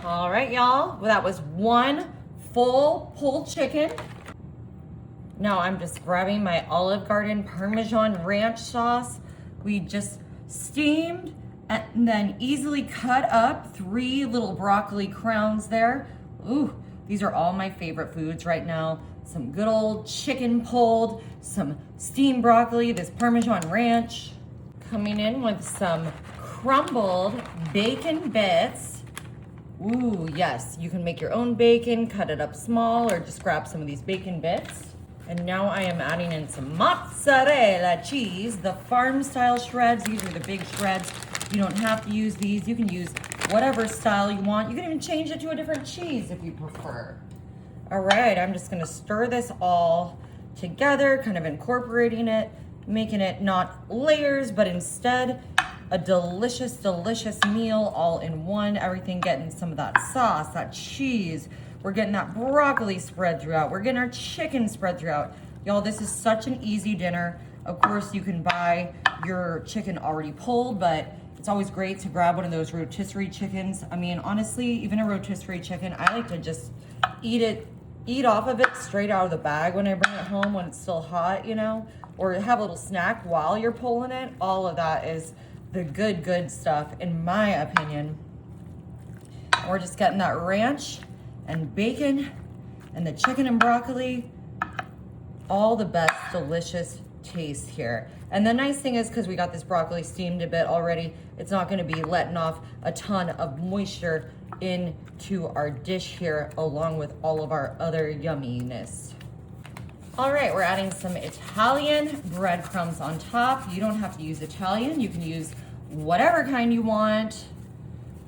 All right, y'all. Well, that was one full pulled chicken. Now I'm just grabbing my Olive Garden Parmesan ranch sauce. We just steamed and then easily cut up 3 little broccoli crowns there. Ooh, these are all my favorite foods right now. Some good old chicken pulled, some steamed broccoli, this Parmesan ranch. Coming in with some crumbled bacon bits. Ooh, yes, you can make your own bacon, cut it up small, or just grab some of these bacon bits. And now I am adding in some mozzarella cheese, the farm style shreds. These are the big shreds. You don't have to use these. You can use whatever style you want. You can even change it to a different cheese if you prefer. All right, I'm just gonna stir this all together, kind of incorporating it, making it not layers, but instead a delicious, delicious meal all in one. Everything getting some of that sauce, that cheese. We're getting that broccoli spread throughout. We're getting our chicken spread throughout. Y'all, this is such an easy dinner. Of course, you can buy your chicken already pulled, but it's always great to grab one of those rotisserie chickens. I mean, honestly, even a rotisserie chicken, I like to just eat off of it straight out of the bag when I bring it home when it's still hot, you know, or have a little snack while you're pulling it. All of that is the good stuff, in my opinion. We're just getting that ranch and bacon and the chicken and broccoli, all the best delicious taste here. And the nice thing is, because we got this broccoli steamed a bit already, it's not going to be letting off a ton of moisture into our dish here, along with all of our other yumminess. All right, we're adding some Italian breadcrumbs on top. You don't have to use Italian. You can use whatever kind you want.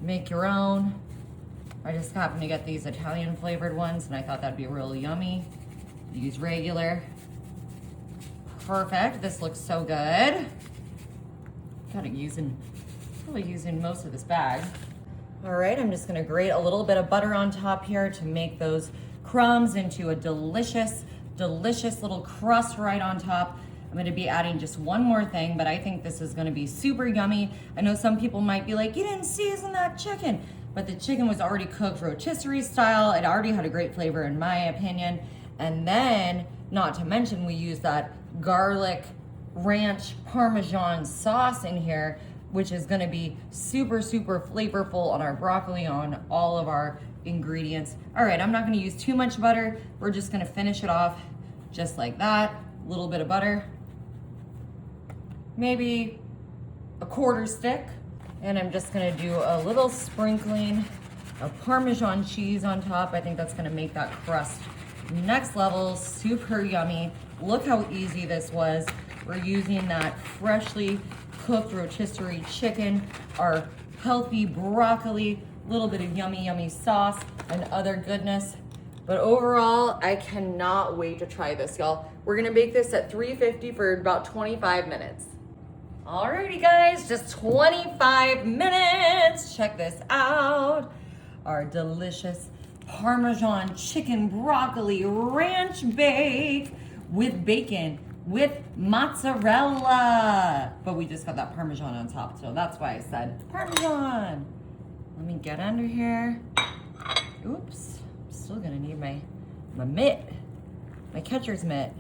Make your own. I just happened to get these Italian flavored ones and I thought that'd be really yummy. Use regular. Perfect, this looks so good. Probably using most of this bag. All right, I'm just gonna grate a little bit of butter on top here to make those crumbs into a delicious, delicious little crust right on top. I'm gonna be adding just one more thing, but I think this is gonna be super yummy. I know some people might be like, you didn't season that chicken, but the chicken was already cooked rotisserie style. It already had a great flavor in my opinion. And then, not to mention, we use that garlic ranch Parmesan sauce in here, which is gonna be super, super flavorful on our broccoli, on all of our ingredients. All right, I'm not gonna use too much butter. We're just gonna finish it off just like that. A little bit of butter, maybe a 1/4 stick. And I'm just gonna do a little sprinkling of Parmesan cheese on top. I think that's gonna make that crust next level, super yummy. Look how easy this was. We're using that freshly cooked rotisserie chicken, our healthy broccoli, a little bit of yummy, yummy sauce and other goodness. But overall, I cannot wait to try this, y'all. We're gonna bake this at 350 for about 25 minutes. Alrighty guys, just 25 minutes. Check this out. Our delicious Parmesan chicken broccoli ranch bake with bacon, with mozzarella. But we just got that Parmesan on top, so that's why I said Parmesan. Let me get under here. Oops, I'm still gonna need my mitt, my catcher's mitt.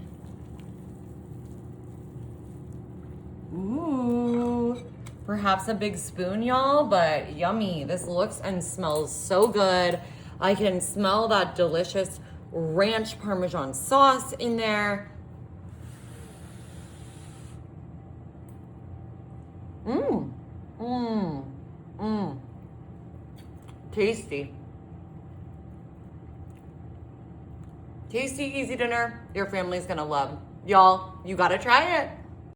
Ooh, perhaps a big spoon, y'all, but yummy. This looks and smells so good. I can smell that delicious ranch Parmesan sauce in there. Tasty. Tasty, easy dinner your family's gonna love. Y'all, you gotta try it.